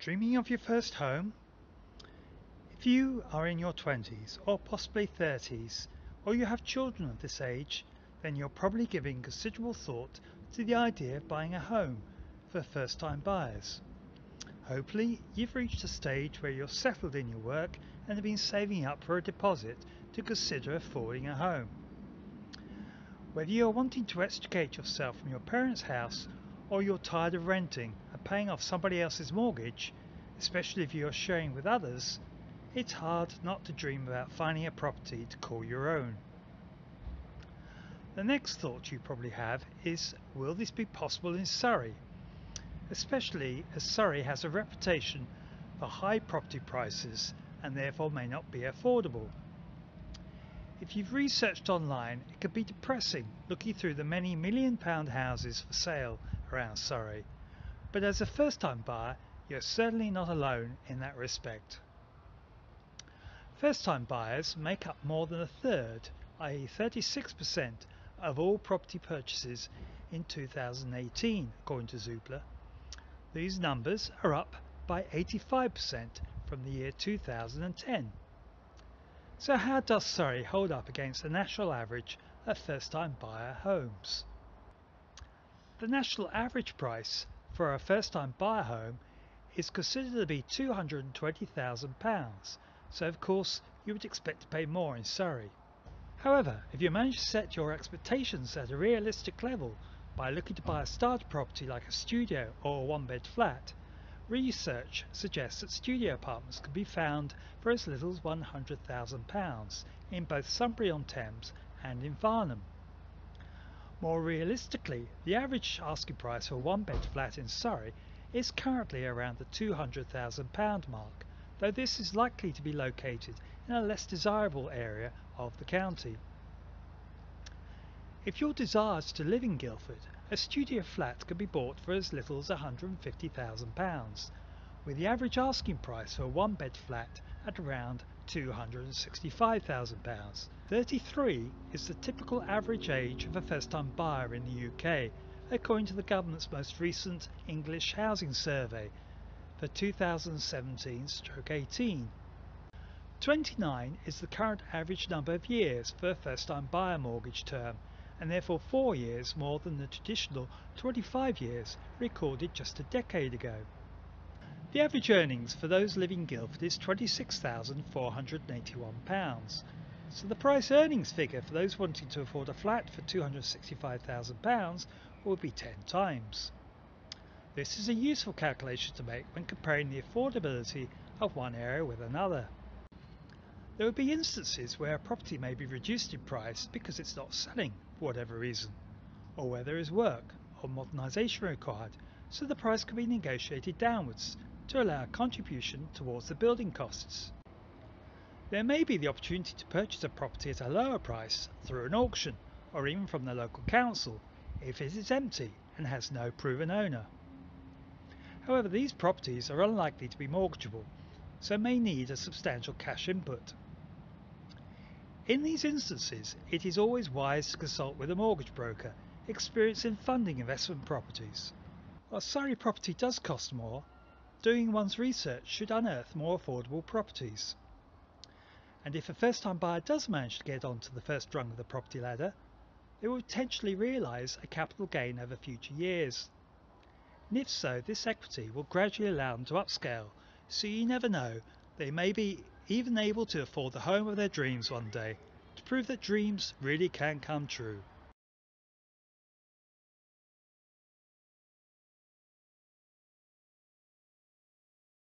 Dreaming of your first home? If you are in your 20s or possibly 30s, or you have children of this age, then you're probably giving considerable thought to the idea of buying a home for first-time buyers. Hopefully, you've reached a stage where you're settled in your work and have been saving up for a deposit to consider affording a home. Whether you're wanting to extricate yourself from your parents' house or you're tired of renting and paying off somebody else's mortgage, especially if you're sharing with others, it's hard not to dream about finding a property to call your own. The next thought you probably have is, will this be possible in Surrey? Especially as Surrey has a reputation for high property prices and therefore may not be affordable. If you've researched online, it can be depressing looking through the many £1 million houses for sale around Surrey, but as a first-time buyer, you're certainly not alone in that respect. First-time buyers make up more than a third, i.e. 36% of all property purchases in 2018, according to Zoopla. These numbers are up by 85% from the year 2010. So how does Surrey hold up against the national average of first-time buyer homes? The national average price for a first-time buyer home is considered to be £220,000, so of course you would expect to pay more in Surrey. However, if you manage to set your expectations at a realistic level by looking to buy a starter property like a studio or a one-bed flat, research suggests that studio apartments can be found for as little as £100,000 in both Sunbury-on-Thames and in Farnham. More realistically, the average asking price for a one-bed flat in Surrey is currently around the £200,000 mark, though this is likely to be located in a less desirable area of the county. If your desire is to live in Guildford, a studio flat can be bought for as little as £150,000, with the average asking price for a one-bed flat at around £265,000. 33 is the typical average age of a first-time buyer in the UK, according to the government's most recent English housing survey for 2017/18. 29 is the current average number of years for a first-time buyer mortgage term, and therefore 4 years more than the traditional 25 years recorded just a decade ago. The average earnings for those living in Guildford is £26,481, so the price earnings figure for those wanting to afford a flat for £265,000 will be 10 times. This is a useful calculation to make when comparing the affordability of one area with another. There will be instances where a property may be reduced in price because it's not selling for whatever reason, or where there is work or modernisation required, so the price can be negotiated downwards to allow a contribution towards the building costs. There may be the opportunity to purchase a property at a lower price through an auction or even from the local council if it is empty and has no proven owner. However, these properties are unlikely to be mortgageable, so may need a substantial cash input. In these instances, it is always wise to consult with a mortgage broker experienced in funding investment properties. While Surrey property does cost more, doing one's research should unearth more affordable properties. And if a first-time buyer does manage to get onto the first rung of the property ladder, they will potentially realise a capital gain over future years. And if so, this equity will gradually allow them to upscale, so you never know, they may be even able to afford the home of their dreams one day, to prove that dreams really can come true.